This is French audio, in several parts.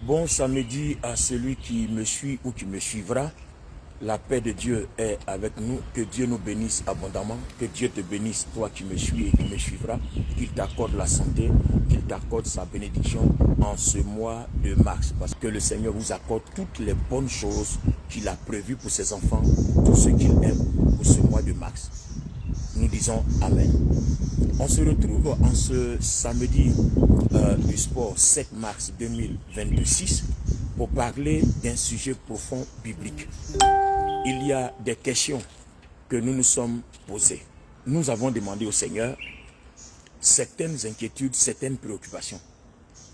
Bon samedi à celui qui me suit ou qui me suivra. La paix de Dieu est avec nous. Que Dieu nous bénisse abondamment. Que Dieu te bénisse, toi qui me suis et qui me suivras. Qu'il t'accorde la santé, qu'il t'accorde sa bénédiction en ce mois de mars. Parce que le Seigneur vous accorde toutes les bonnes choses qu'il a prévues pour ses enfants, tout ce qu'il aime pour ce mois de mars. Nous disons Amen. On se retrouve en ce samedi du sport 7 mars 2026 pour parler d'un sujet profond biblique. Il y a des questions que nous nous sommes posées. Nous avons demandé au Seigneur certaines inquiétudes, certaines préoccupations.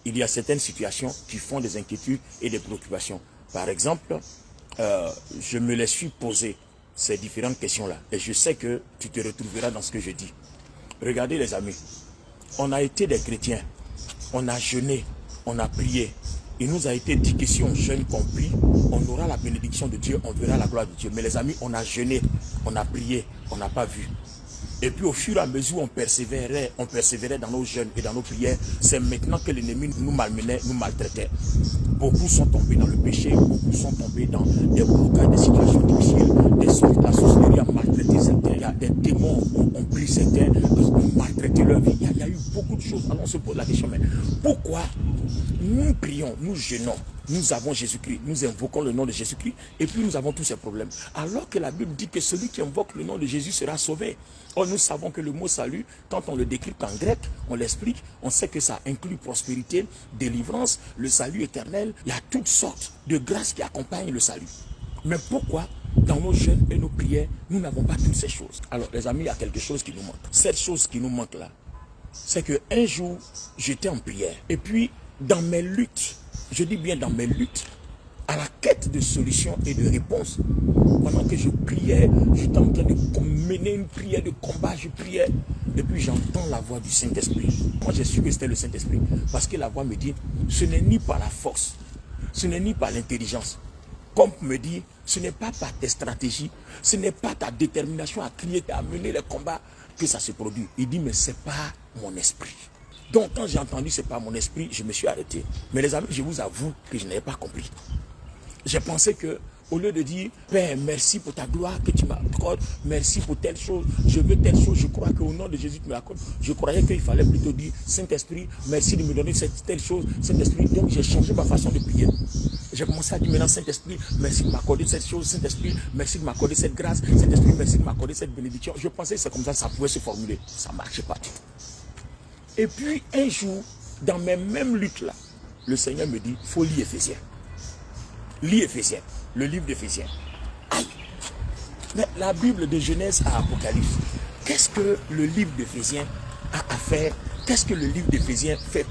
Il y a certaines situations qui font des inquiétudes et des préoccupations. Par exemple, je me les suis posées, ces différentes questions-là. Et je sais que tu te retrouveras dans ce que je dis. Regardez les amis, on a été des chrétiens, on a jeûné, on a prié. Il nous a été dit que si on jeûne compris, on aura la bénédiction de Dieu, on verra la gloire de Dieu. Mais les amis, on a jeûné, on a prié, on n'a pas vu. Et puis au fur et à mesure, on persévérait dans nos jeûnes et dans nos prières. C'est maintenant que l'ennemi nous malmenait, nous maltraitait. Beaucoup sont tombés dans le péché, beaucoup sont tombés dans des blocages, des situations difficiles. La sorcellerie a maltraité certains, des démons ont pris certains, ont maltraité leur vie. Il y a eu beaucoup de choses. Alors on se pose la question, mais pourquoi nous prions, nous jeûnons, nous avons Jésus-Christ, nous invoquons le nom de Jésus-Christ et puis nous avons tous ces problèmes. Alors que la Bible dit que celui qui invoque le nom de Jésus sera sauvé. Or nous savons que le mot salut, quand on le décrit en grec, on l'explique, on sait que ça inclut prospérité, délivrance, le salut éternel. Il y a toutes sortes de grâces qui accompagnent le salut. Mais pourquoi dans nos jeûnes et nos prières, nous n'avons pas toutes ces choses? Alors les amis, il y a quelque chose qui nous manque. Cette chose qui nous manque là, c'est qu'un jour, j'étais en prière. Et puis, dans mes luttes, je dis bien dans mes luttes, à la quête de solutions et de réponses, pendant que je priais, j'étais en train de mener une prière de combat, je priais, et puis j'entends la voix du Saint-Esprit. Moi, j'ai su que c'était le Saint-Esprit, parce que la voix me dit, ce n'est ni par la force, ce n'est ni par l'intelligence. Comme me dit, ce n'est pas par tes stratégies, ce n'est pas ta détermination à crier, à mener les combats que ça se produit. Il dit, mais c'est pas mon esprit. Donc, quand j'ai entendu c'est pas mon esprit, je me suis arrêté. Mais les amis, je vous avoue que je n'avais pas compris. J'ai pensé que, au lieu de dire, Père, merci pour ta gloire que tu m'accordes, merci pour telle chose, je veux telle chose, je crois qu'au nom de Jésus tu me l'accordes. Je croyais qu'il fallait plutôt dire, Saint-Esprit, merci de me donner cette telle chose, Saint-Esprit. Donc, j'ai changé ma façon de prier. J'ai commencé à dire maintenant, Saint-Esprit, merci de m'accorder cette chose, Saint-Esprit, merci de m'accorder cette grâce, Saint-Esprit, merci de m'accorder cette bénédiction. Je pensais que c'est comme ça pouvait se formuler. Ça ne marchait pas. Et puis, un jour, dans mes mêmes luttes-là, le Seigneur me dit, il faut lire Éphésiens. Lis Éphésiens, le livre d'Éphésiens. Aïe! Mais la Bible de Genèse à Apocalypse, qu'est-ce que le livre d'Éphésiens a à faire? Qu'est-ce que le livre d'Éphésiens fait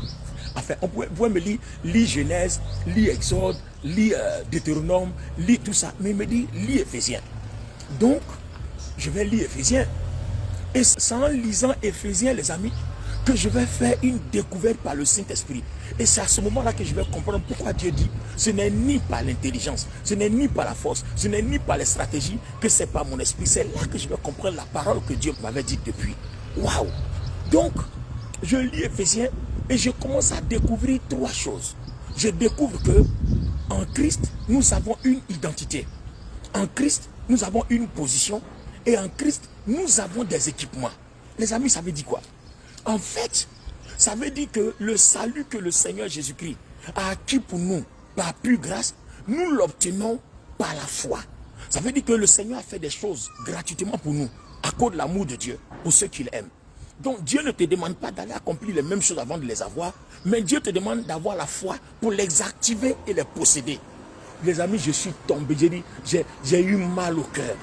à faire? On pouvait me lire, lis Genèse, lis Exode, lis Deutéronome, lis tout ça. Mais il me dit, lis Éphésiens. Donc, je vais lire Éphésiens. Et c'est en lisant Éphésiens, les amis, que je vais faire une découverte par le Saint-Esprit. Et c'est à ce moment-là que je vais comprendre pourquoi Dieu dit, ce n'est ni par l'intelligence, ce n'est ni par la force, ce n'est ni par les stratégies, que c'est par mon esprit. C'est là que je vais comprendre la parole que Dieu m'avait dite depuis. Waouh! Donc, je lis Éphésiens et je commence à découvrir trois choses. Je découvre que en Christ, nous avons une identité. En Christ, nous avons une position. Et en Christ, nous avons des équipements. Les amis, ça veut dire quoi? En fait, ça veut dire que le salut que le Seigneur Jésus-Christ a acquis pour nous par pure grâce, nous l'obtenons par la foi. Ça veut dire que le Seigneur a fait des choses gratuitement pour nous, à cause de l'amour de Dieu, pour ceux qu'il aime. Donc Dieu ne te demande pas d'aller accomplir les mêmes choses avant de les avoir, mais Dieu te demande d'avoir la foi pour les activer et les posséder. Les amis, je suis tombé, j'ai eu mal au cœur.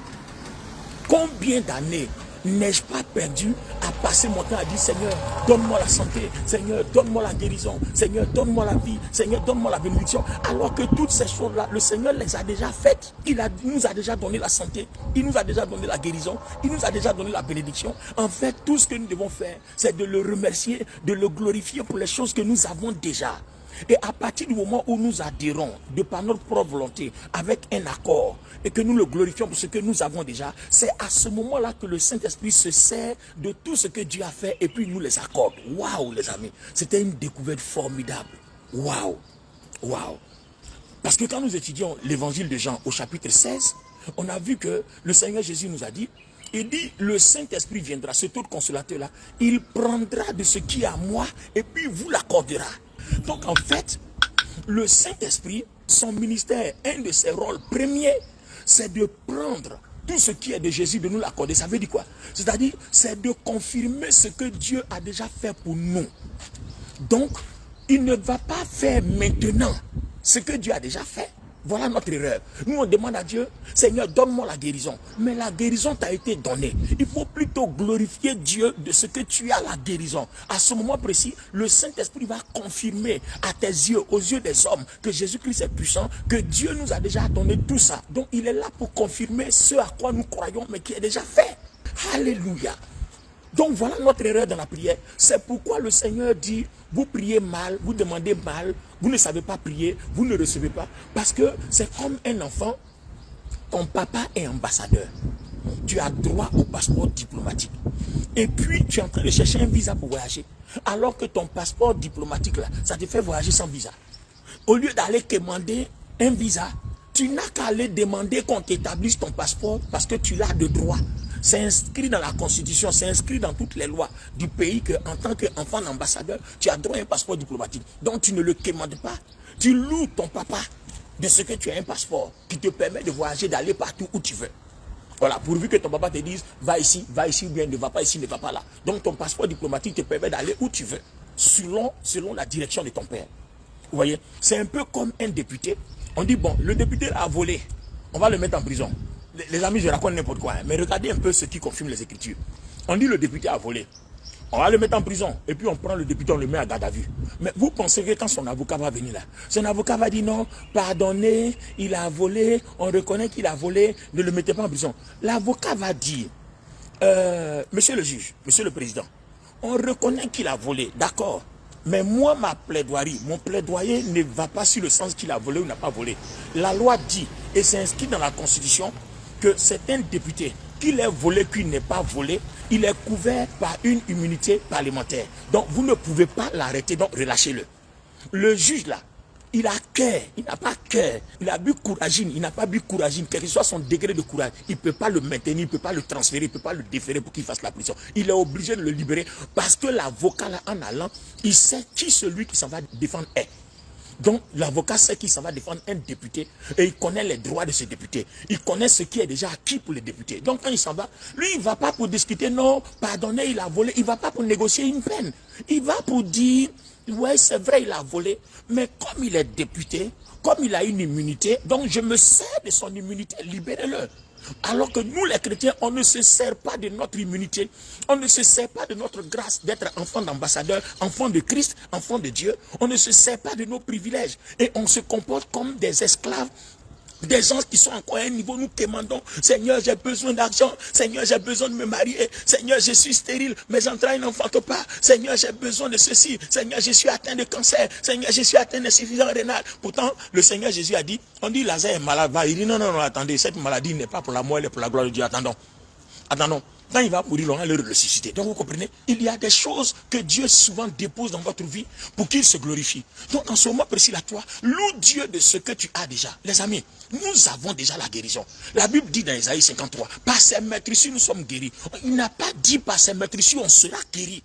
Combien d'années n'ai-je pas perdu à passer mon temps à dire, Seigneur, donne-moi la santé, Seigneur, donne-moi la guérison, Seigneur, donne-moi la vie, Seigneur, donne-moi la bénédiction, alors que toutes ces choses-là, le Seigneur les a déjà faites. Il nous a déjà donné la santé, il nous a déjà donné la guérison, il nous a déjà donné la bénédiction. En fait, tout ce que nous devons faire, c'est de le remercier, de le glorifier pour les choses que nous avons déjà. Et à partir du moment où nous adhérons, de par notre propre volonté, avec un accord, et que nous le glorifions pour ce que nous avons déjà, c'est à ce moment-là que le Saint-Esprit se sert de tout ce que Dieu a fait et puis nous les accorde. Waouh, les amis, c'était une découverte formidable. Waouh. Waouh! Parce que quand nous étudions l'évangile de Jean au chapitre 16, on a vu que le Seigneur Jésus nous a dit, il dit, le Saint-Esprit viendra, cet autre consolateur-là, il prendra de ce qui est à moi et puis vous l'accordera. Donc en fait, le Saint-Esprit, son ministère, un de ses rôles premiers, c'est de prendre tout ce qui est de Jésus, de nous l'accorder. Ça veut dire quoi? C'est-à-dire, c'est de confirmer ce que Dieu a déjà fait pour nous. Donc, il ne va pas faire maintenant ce que Dieu a déjà fait. Voilà notre erreur. Nous, on demande à Dieu, Seigneur, donne-moi la guérison. Mais la guérison t'a été donnée. Il faut plutôt glorifier Dieu de ce que tu as la guérison. À ce moment précis, le Saint-Esprit va confirmer à tes yeux, aux yeux des hommes, que Jésus-Christ est puissant, que Dieu nous a déjà donné tout ça. Donc, il est là pour confirmer ce à quoi nous croyons, mais qui est déjà fait. Alléluia. Donc voilà notre erreur dans la prière. C'est pourquoi le Seigneur dit, vous priez mal, vous demandez mal, vous ne savez pas prier, vous ne recevez pas. Parce que c'est comme un enfant, ton papa est ambassadeur. Tu as droit au passeport diplomatique. Et puis tu es en train de chercher un visa pour voyager. Alors que ton passeport diplomatique, là, ça te fait voyager sans visa. Au lieu d'aller demander un visa, tu n'as qu'à aller demander qu'on t'établisse ton passeport parce que tu l'as de droit. C'est inscrit dans la constitution, c'est inscrit dans toutes les lois du pays qu'en tant qu'enfant d'ambassadeur, tu as droit à un passeport diplomatique. Donc tu ne le commandes pas. Tu loues ton papa de ce que tu as un passeport qui te permet de voyager, d'aller partout où tu veux. Voilà, pourvu que ton papa te dise, va ici, ou bien ne va pas ici, ne va pas là. Donc ton passeport diplomatique te permet d'aller où tu veux, selon la direction de ton père. Vous voyez, c'est un peu comme un député. On dit, bon, le député a volé, on va le mettre en prison. Les amis, je raconte n'importe quoi, hein, mais regardez un peu ce qui confirme les Écritures. On dit le député a volé. On va le mettre en prison. Et puis on prend le député, on le met à garde à vue. Mais vous pensez que quand son avocat va venir là, son avocat va dire non, pardonnez, il a volé, on reconnaît qu'il a volé, ne le mettez pas en prison. L'avocat va dire, monsieur le juge, monsieur le président, on reconnaît qu'il a volé, d'accord. Mais moi, ma plaidoirie, mon plaidoyer ne va pas sur le sens qu'il a volé ou n'a pas volé. La loi dit, et c'est inscrit dans la Constitution, que c'est un député, qu'il ait volé, qu'il n'ait pas volé, il est couvert par une immunité parlementaire. Donc, vous ne pouvez pas l'arrêter, donc relâchez-le. Le juge, là, il a cœur, il n'a pas cœur. Il a bu couragine, il n'a pas bu couragine, quel que soit son degré de courage. Il ne peut pas le maintenir, il ne peut pas le transférer, il ne peut pas le déférer pour qu'il fasse la prison. Il est obligé de le libérer parce que l'avocat, là, en allant, il sait qui celui qui s'en va défendre est. Donc, l'avocat sait qu'il s'en va défendre un député et il connaît les droits de ce député. Il connaît ce qui est déjà acquis pour le député. Donc, quand il s'en va, lui, il ne va pas pour discuter, non, pardonnez, il a volé. Il ne va pas pour négocier une peine. Il va pour dire, ouais, c'est vrai, il a volé, mais comme il est député, comme il a une immunité, donc je me sers de son immunité, libérez-le. Alors que nous, les chrétiens, on ne se sert pas de notre immunité, on ne se sert pas de notre grâce d'être enfant d'ambassadeur, enfant de Christ, enfant de Dieu. On ne se sert pas de nos privilèges et on se comporte comme des esclaves. Des gens qui sont encore à un niveau, nous demandons, Seigneur, j'ai besoin d'argent, Seigneur, j'ai besoin de me marier, Seigneur, je suis stérile, mes entrailles n'enfantent pas, Seigneur, j'ai besoin de ceci, Seigneur, je suis atteint de cancer, Seigneur, je suis atteint d'insuffisance rénale. Pourtant, le Seigneur Jésus a dit, on dit Lazare est malade, il dit non, non, non, attendez, cette maladie n'est pas pour la mort, elle est pour la gloire de Dieu, attendons. Quand il va mourir, on va le ressusciter. Donc vous comprenez, il y a des choses que Dieu souvent dépose dans votre vie pour qu'il se glorifie. Donc en ce moment précis là, toi, loue Dieu de ce que tu as déjà. Les amis, nous avons déjà la guérison. La Bible dit dans Isaïe 53, par ses meurtrissures nous sommes guéris. Il n'a pas dit par ses meurtrissures on sera guéris.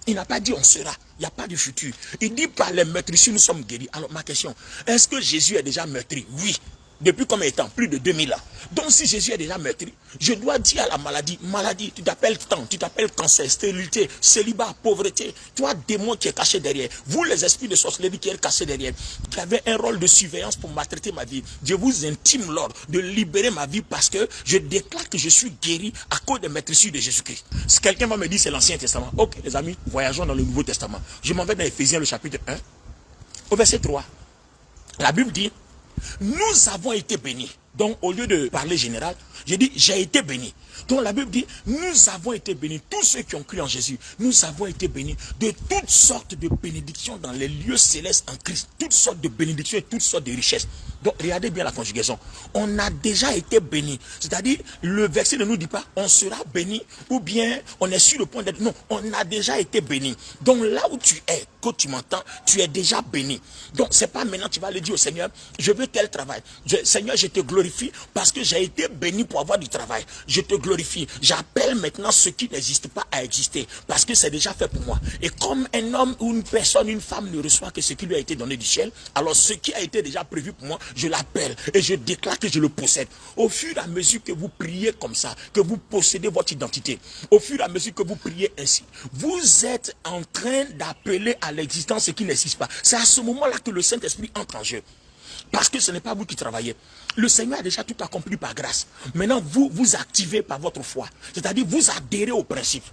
Il n'a pas dit on sera. Il n'y a pas de futur. Il dit par les meurtrissures nous sommes guéris. Alors ma question, est-ce que Jésus est déjà meurtri? Oui. Depuis combien de temps? Plus de 2000 ans. Donc si Jésus est déjà meurtri, je dois dire à la maladie, tu t'appelles temps, tu t'appelles cancer, stérilité, célibat, pauvreté, toi démon qui est caché derrière, vous les esprits de sorcellerie qui est caché derrière, qui avez un rôle de surveillance pour maltraiter ma vie, je vous intime l'ordre de libérer ma vie parce que je déclare que je suis guéri à cause des maîtrisures de Jésus-Christ. Si quelqu'un va me dire c'est l'Ancien Testament, ok les amis, voyageons dans le Nouveau Testament. Je m'en vais dans Éphésiens le chapitre 1, au verset 3. La Bible dit, nous avons été bénis. Donc, au lieu de parler général, J'ai dit, j'ai été béni. Donc la Bible dit, nous avons été bénis, tous ceux qui ont cru en Jésus, nous avons été bénis de toutes sortes de bénédictions dans les lieux célestes en Christ. Toutes sortes de bénédictions et toutes sortes de richesses. Donc regardez bien la conjugaison. On a déjà été bénis. C'est-à-dire, le verset ne nous dit pas, on sera béni ou bien on est sur le point d'être. Non, on a déjà été béni. Donc là où tu es, que tu m'entends, tu es déjà béni. Donc c'est pas maintenant tu vas le dire au Seigneur, je veux tel travail. Seigneur, je te glorifie parce que j'ai été béni pour avoir du travail. Je te glorifie. J'appelle maintenant ce qui n'existe pas à exister parce que c'est déjà fait pour moi. Et comme un homme ou une personne, une femme ne reçoit que ce qui lui a été donné du ciel, alors ce qui a été déjà prévu pour moi, je l'appelle et je déclare que je le possède. Au fur et à mesure que vous priez comme ça, que vous possédez votre identité, au fur et à mesure que vous priez ainsi, vous êtes en train d'appeler à l'existence ce qui n'existe pas. C'est à ce moment-là que le Saint-Esprit entre en jeu. Parce que ce n'est pas vous qui travaillez. Le Seigneur a déjà tout accompli par grâce. Maintenant, vous activez par votre foi. C'est-à-dire, vous adhérez au principe.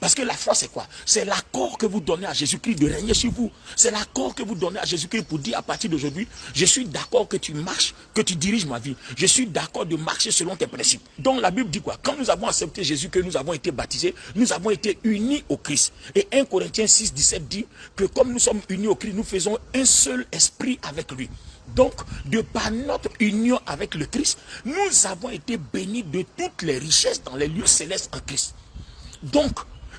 Parce que la foi, c'est quoi? C'est l'accord que vous donnez à Jésus-Christ de régner sur vous. C'est l'accord que vous donnez à Jésus-Christ pour dire à partir d'aujourd'hui, je suis d'accord que tu marches, que tu diriges ma vie. Je suis d'accord de marcher selon tes principes. Donc la Bible dit quoi? Quand nous avons accepté Jésus, que nous avons été baptisés, nous avons été unis au Christ. Et 1 Corinthiens 6, 17 dit que comme nous sommes unis au Christ, nous faisons un seul esprit avec lui. Donc, de par notre union avec le Christ, nous avons été bénis de toutes les richesses dans les lieux célestes en Christ. Donc,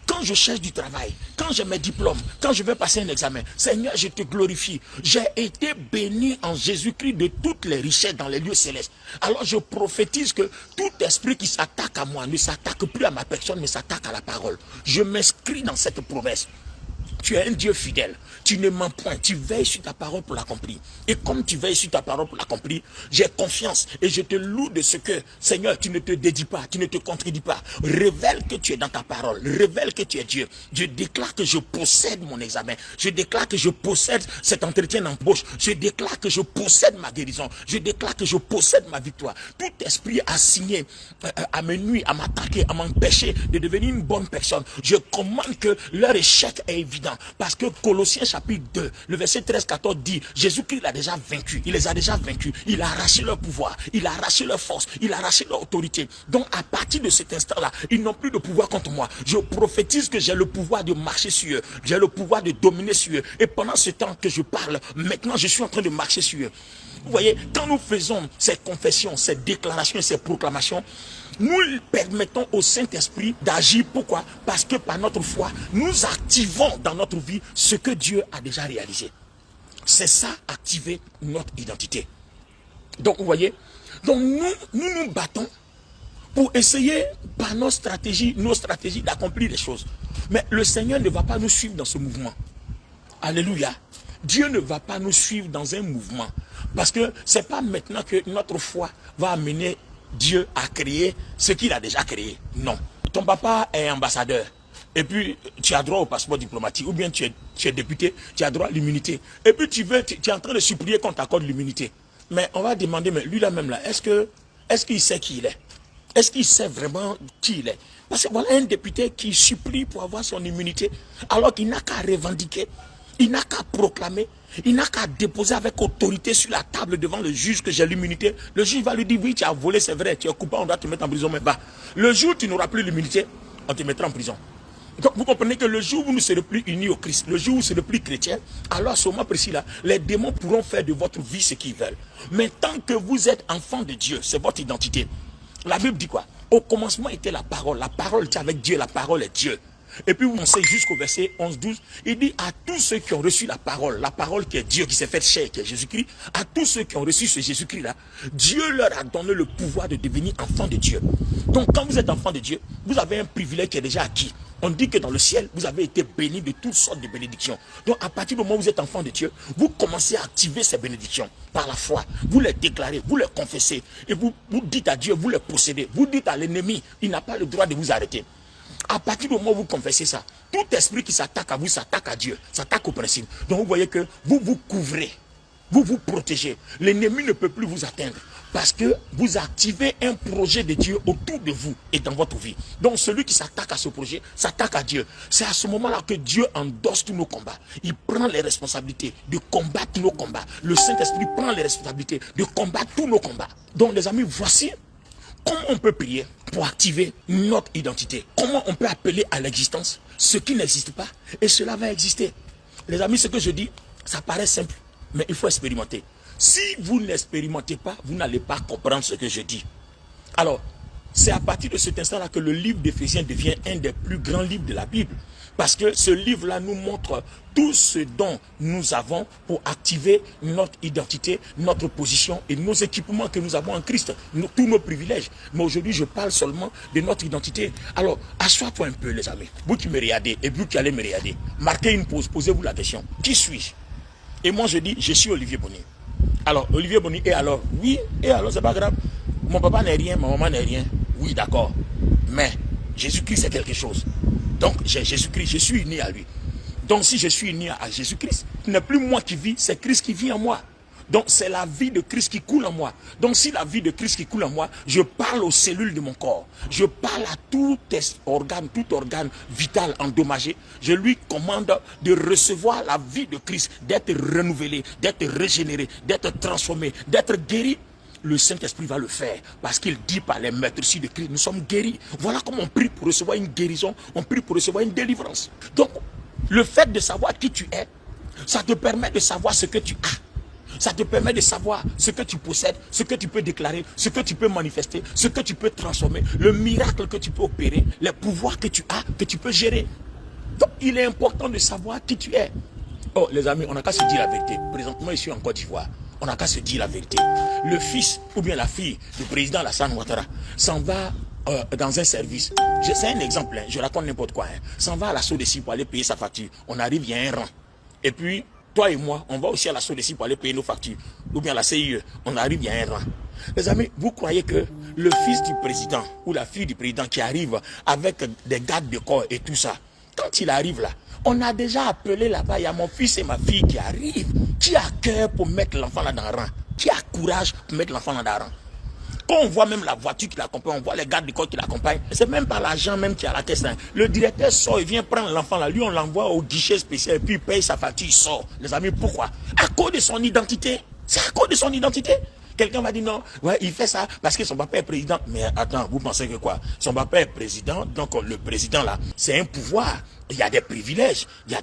quand je cherche du travail, quand j'ai mes diplômes, quand je vais passer un examen, Seigneur, je te glorifie. J'ai été béni en Jésus-Christ de toutes les richesses dans les lieux célestes. Alors je prophétise que tout esprit qui s'attaque à moi ne s'attaque plus à ma personne, mais s'attaque à la parole. Je m'inscris dans cette promesse. Tu es un Dieu fidèle, tu ne mens point, tu veilles sur ta parole pour l'accomplir. Et comme tu veilles sur ta parole pour l'accomplir, j'ai confiance et je te loue de ce que, Seigneur, tu ne te dédies pas, tu ne te contredis pas. Révèle que tu es dans ta parole, révèle que tu es Dieu. Je déclare que je possède mon examen, je déclare que je possède cet entretien d'embauche, je déclare que je possède ma guérison, je déclare que je possède ma victoire. Tout esprit assigné à me nuire, à m'attaquer, à m'empêcher de devenir une bonne personne, je commande que leur échec est évident. Parce que Colossiens chapitre 2, le verset 13-14 dit, Jésus-Christ l'a déjà vaincu, il les a déjà vaincus, il a arraché leur pouvoir, il a arraché leur force, il a arraché leur autorité. Donc à partir de cet instant-là, ils n'ont plus de pouvoir contre moi. Je prophétise que j'ai le pouvoir de marcher sur eux, j'ai le pouvoir de dominer sur eux. Et pendant ce temps que je parle, maintenant je suis en train de marcher sur eux. Vous voyez, quand nous faisons ces confessions, ces déclarations et ces proclamations, nous permettons au Saint-Esprit d'agir. Pourquoi? Parce que par notre foi, nous activons dans notre vie ce que Dieu a déjà réalisé. C'est ça, activer notre identité. Donc, vous voyez, donc nous battons pour essayer par nos stratégies d'accomplir les choses. Mais le Seigneur ne va pas nous suivre dans ce mouvement. Alléluia. Dieu ne va pas nous suivre dans un mouvement. Parce que ce n'est pas maintenant que notre foi va amener Dieu à créer ce qu'il a déjà créé. Non. Ton papa est ambassadeur. Et puis, tu as droit au passeport diplomatique. Ou bien tu es député, tu as droit à l'immunité. Et puis, tu es en train de supplier qu'on t'accorde l'immunité. Mais on va demander, mais lui là même là, est-ce qu'il sait qui il est? Est-ce qu'il sait vraiment qui il est? Parce que voilà un député qui supplie pour avoir son immunité, alors qu'il n'a qu'à revendiquer, il n'a qu'à proclamer, il n'a qu'à déposer avec autorité sur la table devant le juge que j'ai l'immunité. Le juge va lui dire, oui, tu as volé, c'est vrai, tu es coupable, on doit te mettre en prison. Mais bah, le jour où tu n'auras plus l'immunité, on te mettra en prison. Donc vous comprenez que le jour où vous ne serez plus unis au Christ, le jour où vous ne serez plus chrétien, alors à ce moment précis-là, les démons pourront faire de votre vie ce qu'ils veulent. Mais tant que vous êtes enfant de Dieu, c'est votre identité. La Bible dit quoi? Au commencement était la parole était avec Dieu, la parole est Dieu. Et puis on sait jusqu'au verset 11-12, il dit à tous ceux qui ont reçu la parole qui est Dieu, qui s'est fait chair, qui est Jésus-Christ, à tous ceux qui ont reçu ce Jésus-Christ-là, Dieu leur a donné le pouvoir de devenir enfants de Dieu. Donc quand vous êtes enfant de Dieu, vous avez un privilège qui est déjà acquis. On dit que dans le ciel, vous avez été bénis de toutes sortes de bénédictions. Donc à partir du moment où vous êtes enfant de Dieu, vous commencez à activer ces bénédictions par la foi. Vous les déclarez, vous les confessez. Et vous dites à Dieu, vous les possédez. Vous dites à l'ennemi, il n'a pas le droit de vous arrêter. À partir du moment où vous confessez ça, tout esprit qui s'attaque à vous, s'attaque à Dieu, s'attaque au principe. Donc vous voyez que vous vous couvrez, vous vous protégez. L'ennemi ne peut plus vous atteindre parce que vous activez un projet de Dieu autour de vous et dans votre vie. Donc celui qui s'attaque à ce projet, s'attaque à Dieu. C'est à ce moment-là que Dieu endosse tous nos combats. Il prend les responsabilités de combattre nos combats. Le Saint-Esprit prend les responsabilités de combattre tous nos combats. Donc les amis, voici comment on peut prier pour activer notre identité? Comment on peut appeler à l'existence ce qui n'existe pas et cela va exister? Les amis, ce que je dis, ça paraît simple, mais il faut expérimenter. Si vous n'expérimentez pas, vous n'allez pas comprendre ce que je dis. Alors, c'est à partir de cet instant-là que le livre d'Éphésiens devient un des plus grands livres de la Bible. Parce que ce livre-là nous montre tout ce dont nous avons pour activer notre identité, notre position et nos équipements que nous avons en Christ, tous nos privilèges. Mais aujourd'hui, je parle seulement de notre identité. Alors, assois-toi un peu, les amis. Vous qui me regardez et vous qui allez me regarder, marquez une pause, posez-vous la question. Qui suis-je? Et moi, je dis, je suis Olivier Bonny. Alors, Olivier Bonny, et alors? Oui, et alors, c'est pas grave. Mon papa n'est rien, ma maman n'est rien. Oui, d'accord. Mais Jésus-Christ, c'est quelque chose. Donc, j'ai Jésus-Christ, je suis né à lui. Donc, si je suis né à Jésus-Christ, ce n'est plus moi qui vis, c'est Christ qui vit en moi. Donc, c'est la vie de Christ qui coule en moi. Donc, si la vie de Christ qui coule en moi, je parle aux cellules de mon corps. Je parle à tout organe vital endommagé. Je lui commande de recevoir la vie de Christ, d'être renouvelé, d'être régénéré, d'être transformé, d'être guéri. Le Saint-Esprit va le faire parce qu'il dit par les maîtres ici de Christ, nous sommes guéris. Voilà comment on prie pour recevoir une guérison, on prie pour recevoir une délivrance. Donc, le fait de savoir qui tu es, ça te permet de savoir ce que tu as. Ça te permet de savoir ce que tu possèdes, ce que tu peux déclarer, ce que tu peux manifester, ce que tu peux transformer, le miracle que tu peux opérer, les pouvoirs que tu as, que tu peux gérer. Donc, il est important de savoir qui tu es. Oh, les amis, on n'a qu'à se dire la vérité. Présentement, je suis en Côte d'Ivoire. On n'a qu'à se dire la vérité. Le fils ou bien la fille du président Alassane Ouattara s'en va dans un service. C'est un exemple, hein, je raconte n'importe quoi. Hein. S'en va à la SODECI pour aller payer sa facture. On arrive, il y a un rang. Et puis, toi et moi, on va aussi à la SODECI pour aller payer nos factures. Ou bien à la CIE, on arrive, il y a un rang. Les amis, vous croyez que le fils du président ou la fille du président qui arrive avec des gardes de corps et tout ça, quand il arrive là, on a déjà appelé là-bas, il y a mon fils et ma fille qui arrivent. Qui a cœur pour mettre l'enfant là dans le rang? Qui a courage pour mettre l'enfant là dans le rang? Quand on voit même la voiture qui l'accompagne, on voit les gardes de corps qui l'accompagnent, c'est même pas l'agent même qui est à la caisse. Hein. Le directeur sort, il vient prendre l'enfant là, lui on l'envoie au guichet spécial et puis il paye sa facture, il sort. Les amis, pourquoi? À cause de son identité. C'est à cause de son identité. Quelqu'un va dire non, ouais, il fait ça parce que son papa est président. Mais attends, vous pensez que quoi? Son papa est président, donc le président là, c'est un pouvoir. Il y a des privilèges, il y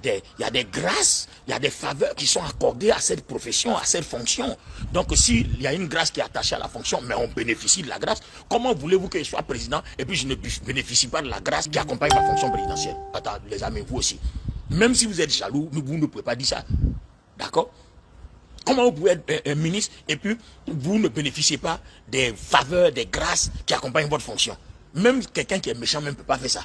a des grâces, il y a des faveurs qui sont accordées à cette profession, à cette fonction. Donc s'il y a une grâce qui est attachée à la fonction, mais on bénéficie de la grâce, comment voulez-vous que je sois président et puis je ne bénéficie pas de la grâce qui accompagne ma fonction présidentielle? Attends, les amis, vous aussi. Même si vous êtes jaloux, vous ne pouvez pas dire ça. D'accord? Comment vous pouvez être un ministre et puis vous ne bénéficiez pas des faveurs, des grâces qui accompagnent votre fonction? Même quelqu'un qui est méchant même ne peut pas faire ça.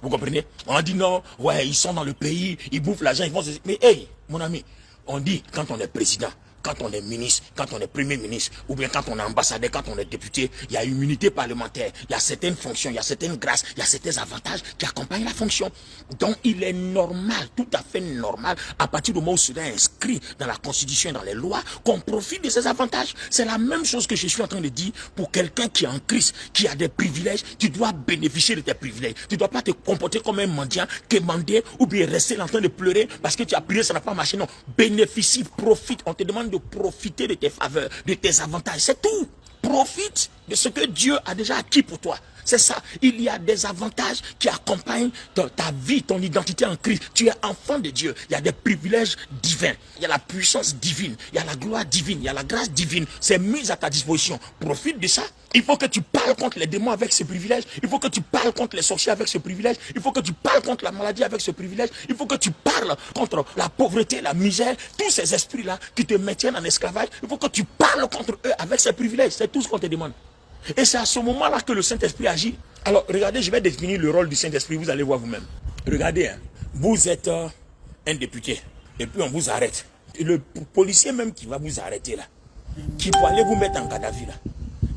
Vous comprenez? On dit non, ouais, ils sont dans le pays, ils bouffent l'argent, ils vont se... Mais hey, mon ami, on dit quand on est président, quand on est ministre, quand on est premier ministre, ou bien quand on est ambassadeur, quand on est député, il y a une immunité parlementaire, il y a certaines fonctions, il y a certaines grâces, il y a certains avantages qui accompagnent la fonction. Donc il est normal, tout à fait normal, à partir du moment où cela est inscrit dans la Constitution et dans les lois, qu'on profite de ces avantages. C'est la même chose que je suis en train de dire pour quelqu'un qui est en Christ, qui a des privilèges, tu dois bénéficier de tes privilèges. Tu ne dois pas te comporter comme un mendiant, quémander, ou bien rester en train de pleurer parce que tu as prié, ça n'a pas marché. Non, bénéficie, profite, on te demande de profiter de tes faveurs, de tes avantages, c'est tout. Profite de ce que Dieu a déjà acquis pour toi. C'est ça. Il y a des avantages qui accompagnent ta vie, ton identité en Christ. Tu es enfant de Dieu. Il y a des privilèges divins. Il y a la puissance divine. Il y a la gloire divine. Il y a la grâce divine. C'est mis à ta disposition. Profite de ça. Il faut que tu parles contre les démons avec ce privilège. Il faut que tu parles contre les sorciers avec ce privilège. Il faut que tu parles contre la maladie avec ce privilège. Il faut que tu parles contre la pauvreté, la misère, tous ces esprits-là qui te maintiennent en esclavage. Il faut que tu parles contre eux avec ce privilège. C'est tout ce qu'on te demande. Et c'est à ce moment-là que le Saint-Esprit agit. Alors, regardez, je vais définir le rôle du Saint-Esprit, vous allez voir vous-même. Regardez, hein, vous êtes un député, et puis on vous arrête. Et le policier même qui va vous arrêter là, qui va aller vous mettre en garde à vue là,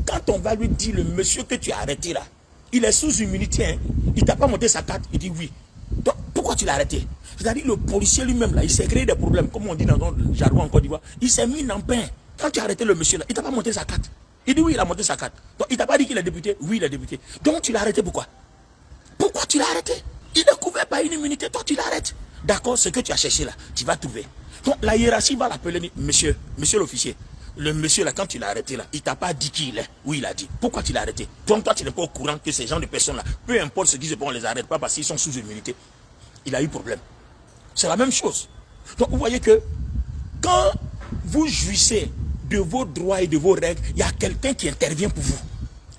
quand on va lui dire, le monsieur que tu as arrêté là, il est sous immunité, hein, il t'a pas monté sa carte, il dit oui. Donc, pourquoi tu l'as arrêté? C'est-à-dire, le policier lui-même là, il s'est créé des problèmes, comme on dit dans le jargon en Côte d'Ivoire. Il s'est mis en pain. Quand tu as arrêté le monsieur là, il t'a pas monté sa carte. Il dit oui, il a monté sa carte. Donc il t'a pas dit qu'il est député? Oui, il est député. Donc tu l'as arrêté pourquoi? Pourquoi tu l'as arrêté? Il est couvert par une immunité, toi tu l'arrêtes. D'accord, ce que tu as cherché là, tu vas trouver. Donc la hiérarchie va l'appeler, monsieur l'officier, Le monsieur là, quand tu l'as arrêté là, il t'a pas dit qui il est. Oui, il a dit. Pourquoi tu l'as arrêté? Donc toi, tu n'es pas au courant que ces gens de personnes là, peu importe ce qu'ils se font, on les arrête pas parce qu'ils sont sous immunité. Il a eu problème. C'est la même chose. Donc vous voyez que quand vous jouissez de vos droits et de vos règles, il y a quelqu'un qui intervient pour vous.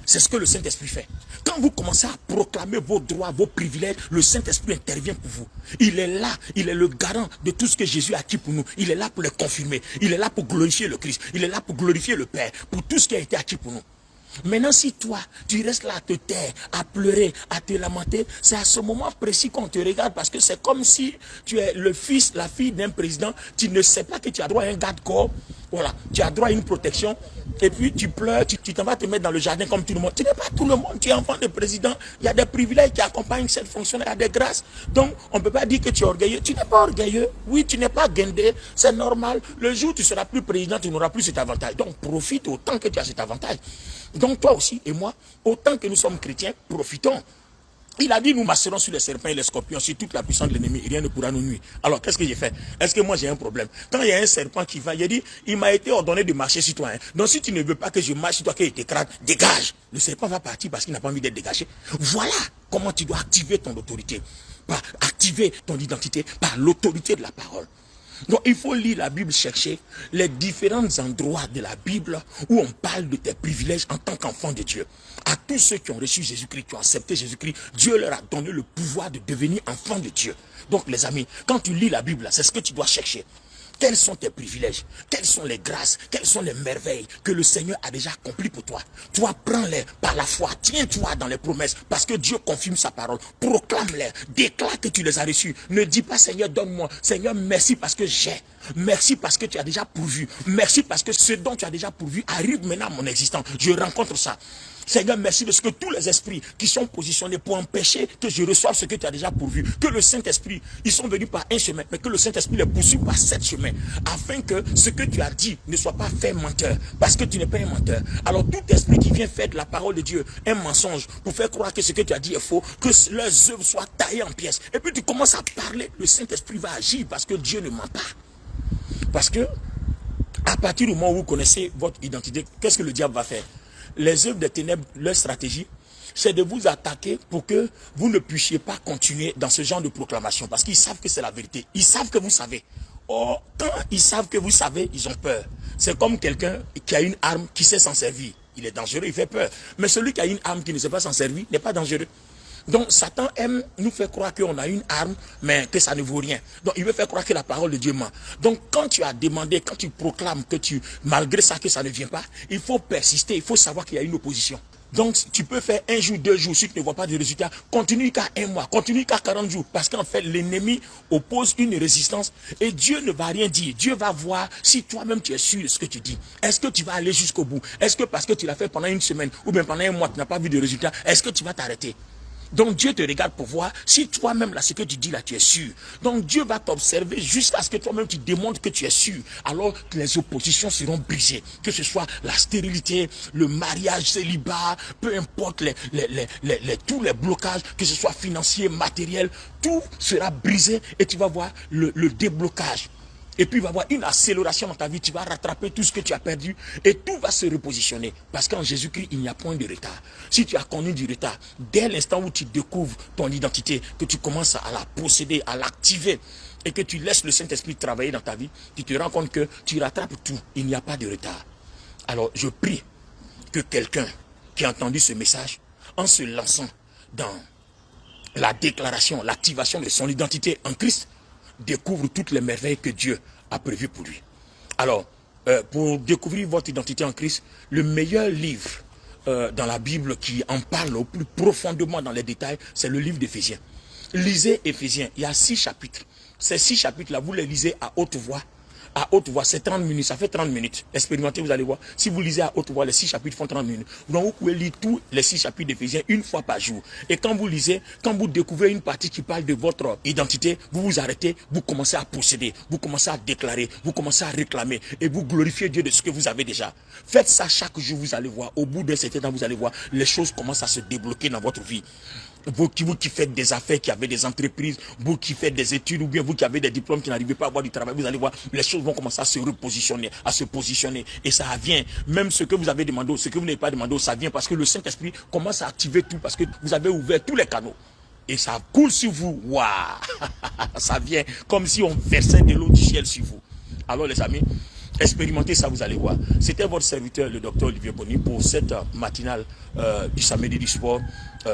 C'est ce que le Saint-Esprit fait. Quand vous commencez à proclamer vos droits, vos privilèges, le Saint-Esprit intervient pour vous. Il est là, il est le garant de tout ce que Jésus a acquis pour nous. Il est là pour le confirmer. Il est là pour glorifier le Christ. Il est là pour glorifier le Père, pour tout ce qui a été acquis pour nous. Maintenant, si toi, tu restes là à te taire, à pleurer, à te lamenter, c'est à ce moment précis qu'on te regarde parce que c'est comme si tu es le fils, la fille d'un président, tu ne sais pas que tu as droit à un garde-corps, voilà, tu as droit à une protection, et puis tu pleures, tu t'en vas te mettre dans le jardin comme tout le monde. Tu n'es pas tout le monde, tu es enfant de président, il y a des privilèges qui accompagnent cette fonction, il y a des grâces. Donc, on ne peut pas dire que tu es orgueilleux. Tu n'es pas orgueilleux, oui, tu n'es pas guindé, c'est normal. Le jour où tu seras plus président, tu n'auras plus cet avantage. Donc, profite autant que tu as cet avantage. Donc toi aussi et moi, autant que nous sommes chrétiens, profitons. Il a dit, nous marcherons sur les serpents et les scorpions, sur toute la puissance de l'ennemi, rien ne pourra nous nuire. Alors, qu'est-ce que j'ai fait? Est-ce que moi j'ai un problème? Quand il y a un serpent qui va, il dit, il m'a été ordonné de marcher sur toi. Hein. Donc si tu ne veux pas que je marche sur toi, qu'il t'écrase, dégage. Le serpent va partir parce qu'il n'a pas envie d'être dégagé. Voilà comment tu dois activer ton autorité. Par activer ton identité, par l'autorité de la parole. Donc il faut lire la Bible, chercher les différents endroits de la Bible où on parle de tes privilèges en tant qu'enfant de Dieu. À tous ceux qui ont reçu Jésus-Christ, qui ont accepté Jésus-Christ, Dieu leur a donné le pouvoir de devenir enfants de Dieu. Donc les amis, quand tu lis la Bible, c'est ce que tu dois chercher. Quels sont tes privilèges? Quelles sont les grâces? Quelles sont les merveilles que le Seigneur a déjà accomplies pour toi? Toi, prends-les par la foi. Tiens-toi dans les promesses parce que Dieu confirme sa parole. Proclame-les. Déclare que tu les as reçues. Ne dis pas, Seigneur, donne-moi. Seigneur, merci parce que j'ai. Merci parce que tu as déjà pourvu. Merci parce que ce dont tu as déjà pourvu arrive maintenant à mon existence. Je rencontre ça. Seigneur, merci parce que tous les esprits qui sont positionnés pour empêcher que je reçoive ce que tu as déjà pourvu, que le Saint-Esprit, ils sont venus par un chemin, mais que le Saint-Esprit les poursuive par 7 chemins, afin que ce que tu as dit ne soit pas fait menteur, parce que tu n'es pas un menteur. Alors tout esprit qui vient faire de la parole de Dieu un mensonge, pour faire croire que ce que tu as dit est faux, que leurs œuvres soient taillées en pièces, et puis tu commences à parler, le Saint-Esprit va agir, parce que Dieu ne ment pas. Parce que, à partir du moment où vous connaissez votre identité, qu'est-ce que le diable va faire? Les œuvres des ténèbres, leur stratégie, c'est de vous attaquer pour que vous ne puissiez pas continuer dans ce genre de proclamation. Parce qu'ils savent que c'est la vérité. Ils savent que vous savez. Or, quand ils savent que vous savez, ils ont peur. C'est comme quelqu'un qui a une arme qui sait s'en servir. Il est dangereux, il fait peur. Mais celui qui a une arme qui ne sait pas s'en servir n'est pas dangereux. Donc Satan aime nous faire croire qu'on a une arme, mais que ça ne vaut rien. Donc il veut faire croire que la parole de Dieu ment. Donc quand tu as demandé, quand tu proclames que malgré ça que ça ne vient pas, il faut persister, il faut savoir qu'il y a une opposition. Donc tu peux faire 1 jour, 2 jours, si tu ne vois pas de résultat, continue qu'à 1 mois, continue qu'à 40 jours. Parce qu'en fait l'ennemi oppose une résistance et Dieu ne va rien dire. Dieu va voir si toi-même tu es sûr de ce que tu dis. Est-ce que tu vas aller jusqu'au bout? Est-ce que parce que tu l'as fait pendant une semaine ou bien pendant 1 mois, tu n'as pas vu de résultat, est-ce que tu vas t'arrêter? Donc Dieu te regarde pour voir si toi-même là ce que tu dis là tu es sûr. Donc Dieu va t'observer jusqu'à ce que toi-même tu démontres que tu es sûr. Alors les oppositions seront brisées. Que ce soit la stérilité, le mariage, célibat, peu importe tous les blocages, que ce soit financier, matériel, tout sera brisé et tu vas voir le déblocage. Et puis il va y avoir une accélération dans ta vie, tu vas rattraper tout ce que tu as perdu et tout va se repositionner. Parce qu'en Jésus-Christ, il n'y a point de retard. Si tu as connu du retard, dès l'instant où tu découvres ton identité, que tu commences à la posséder, à l'activer et que tu laisses le Saint-Esprit travailler dans ta vie, tu te rends compte que tu rattrapes tout, il n'y a pas de retard. Alors je prie que quelqu'un qui a entendu ce message, en se lançant dans la déclaration, l'activation de son identité en Christ, découvre toutes les merveilles que Dieu a prévues pour lui. Alors, pour découvrir votre identité en Christ, le meilleur livre dans la Bible qui en parle au plus profondément dans les détails, c'est le livre d'Éphésiens. Lisez Éphésiens, il y a 6 chapitres. Ces 6 chapitres-là, vous les lisez à haute voix. À haute voix, c'est 30 minutes, ça fait 30 minutes. Expérimentez, vous allez voir. Si vous lisez à haute voix, les 6 chapitres font 30 minutes. Donc vous pouvez lire tous les 6 chapitres d'Éphésiens une fois par jour. Et quand vous lisez, quand vous découvrez une partie qui parle de votre identité, vous vous arrêtez, vous commencez à posséder, vous commencez à déclarer, vous commencez à réclamer et vous glorifiez Dieu de ce que vous avez déjà. Faites ça chaque jour, vous allez voir. Au bout d'un certain temps, vous allez voir, les choses commencent à se débloquer dans votre vie. vous qui faites des affaires, qui avez des entreprises, vous qui faites des études, ou bien vous qui avez des diplômes, qui n'arrivez pas à avoir du travail, vous allez voir, les choses vont commencer à se repositionner, à se positionner. Et ça vient, même ce que vous avez demandé, ce que vous n'avez pas demandé, ça vient parce que le Saint-Esprit commence à activer tout, parce que vous avez ouvert tous les canaux. Et ça coule sur vous. Waouh! Ça vient comme si on versait de l'eau du ciel sur vous. Alors les amis, expérimentez ça, vous allez voir. C'était votre serviteur, le docteur Olivier Bonny, pour cette matinale du samedi du sport,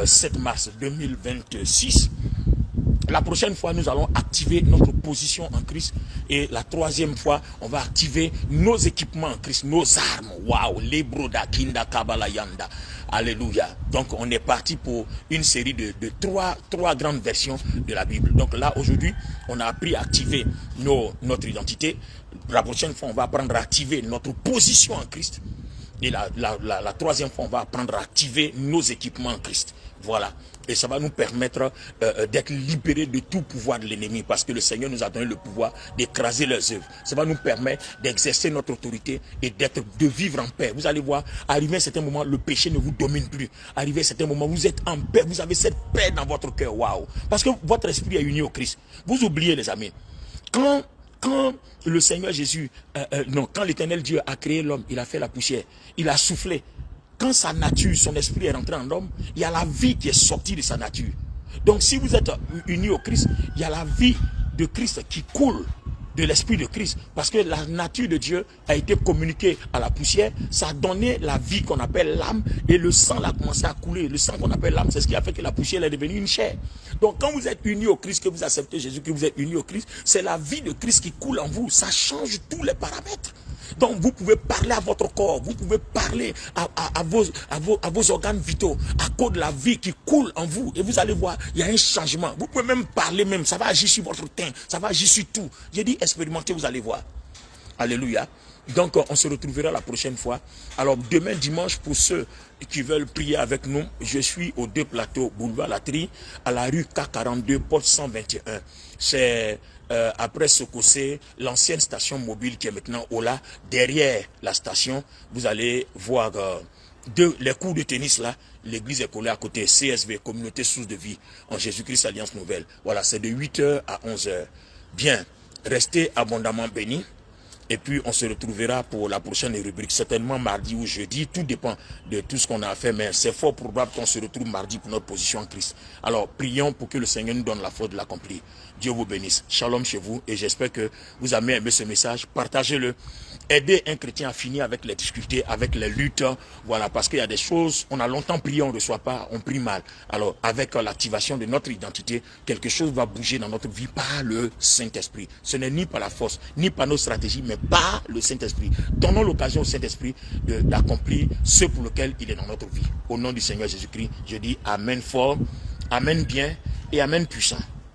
7 mars 2026. La prochaine fois, nous allons activer notre position en Christ. Et la troisième fois, on va activer nos équipements en Christ, nos armes. Waouh! Les broda, kinda, kabala, yanda. Alléluia. Donc, on est parti pour une série de trois grandes versions de la Bible. Donc là, aujourd'hui, on a appris à activer notre identité. La prochaine fois, on va apprendre à activer notre position en Christ. Et la troisième fois, on va apprendre à activer nos équipements en Christ. Voilà. Et ça va nous permettre d'être libérés de tout pouvoir de l'ennemi. Parce que le Seigneur nous a donné le pouvoir d'écraser leurs œuvres. Ça va nous permettre d'exercer notre autorité et de vivre en paix. Vous allez voir, arrivé à un certain moment, le péché ne vous domine plus. Arrivé à un certain moment, vous êtes en paix. Vous avez cette paix dans votre cœur. Waouh! Parce que votre esprit est uni au Christ. Vous oubliez, les amis. Quand le Seigneur Jésus, quand l'Éternel Dieu a créé l'homme, il a fait la poussière, il a soufflé. Quand sa nature, son esprit est rentré en l'homme, il y a la vie qui est sortie de sa nature. Donc si vous êtes unis au Christ, il y a la vie de Christ qui coule de l'esprit de Christ. Parce que la nature de Dieu a été communiquée à la poussière. Ça a donné la vie qu'on appelle l'âme. Et le sang a commencé à couler. Le sang qu'on appelle l'âme, c'est ce qui a fait que la poussière est devenue une chair. Donc quand vous êtes unis au Christ, que vous acceptez Jésus, que vous êtes unis au Christ, c'est la vie de Christ qui coule en vous. Ça change tous les paramètres. Donc vous pouvez parler à votre corps, vous pouvez parler à vos organes vitaux, à cause de la vie qui coule en vous. Et vous allez voir, il y a un changement. Vous pouvez même parler même, ça va agir sur votre teint, ça va agir sur tout. J'ai dit expérimentez, vous allez voir. Alléluia. Donc on se retrouvera la prochaine fois. Alors demain dimanche, pour ceux qui veulent prier avec nous, je suis aux 2 plateaux, boulevard Latry, à la rue K42, porte 121. C'est après Sokossé, l'ancienne station mobile qui est maintenant au là, derrière la station, vous allez voir les cours de tennis là, l'église est collée à côté, CSV, Communauté Source de Vie, en Jésus-Christ Alliance Nouvelle. Voilà, c'est de 8h à 11h. Bien, restez abondamment bénis. Et puis, on se retrouvera pour la prochaine rubrique, certainement mardi ou jeudi. Tout dépend de tout ce qu'on a fait, mais c'est fort probable qu'on se retrouve mardi pour notre position en Christ. Alors, prions pour que le Seigneur nous donne la force de l'accomplir. Dieu vous bénisse. Shalom chez vous. Et j'espère que vous avez aimé ce message. Partagez-le. Aidez un chrétien à finir avec les difficultés, avec les luttes. Voilà, parce qu'il y a des choses, on a longtemps prié, on ne reçoit pas, on prie mal. Alors, avec l'activation de notre identité, quelque chose va bouger dans notre vie par le Saint-Esprit. Ce n'est ni par la force, ni par nos stratégies, mais par le Saint-Esprit. Donnons l'occasion au Saint-Esprit d'accomplir ce pour lequel il est dans notre vie. Au nom du Seigneur Jésus-Christ, je dis Amen fort, Amen bien et Amen puissant.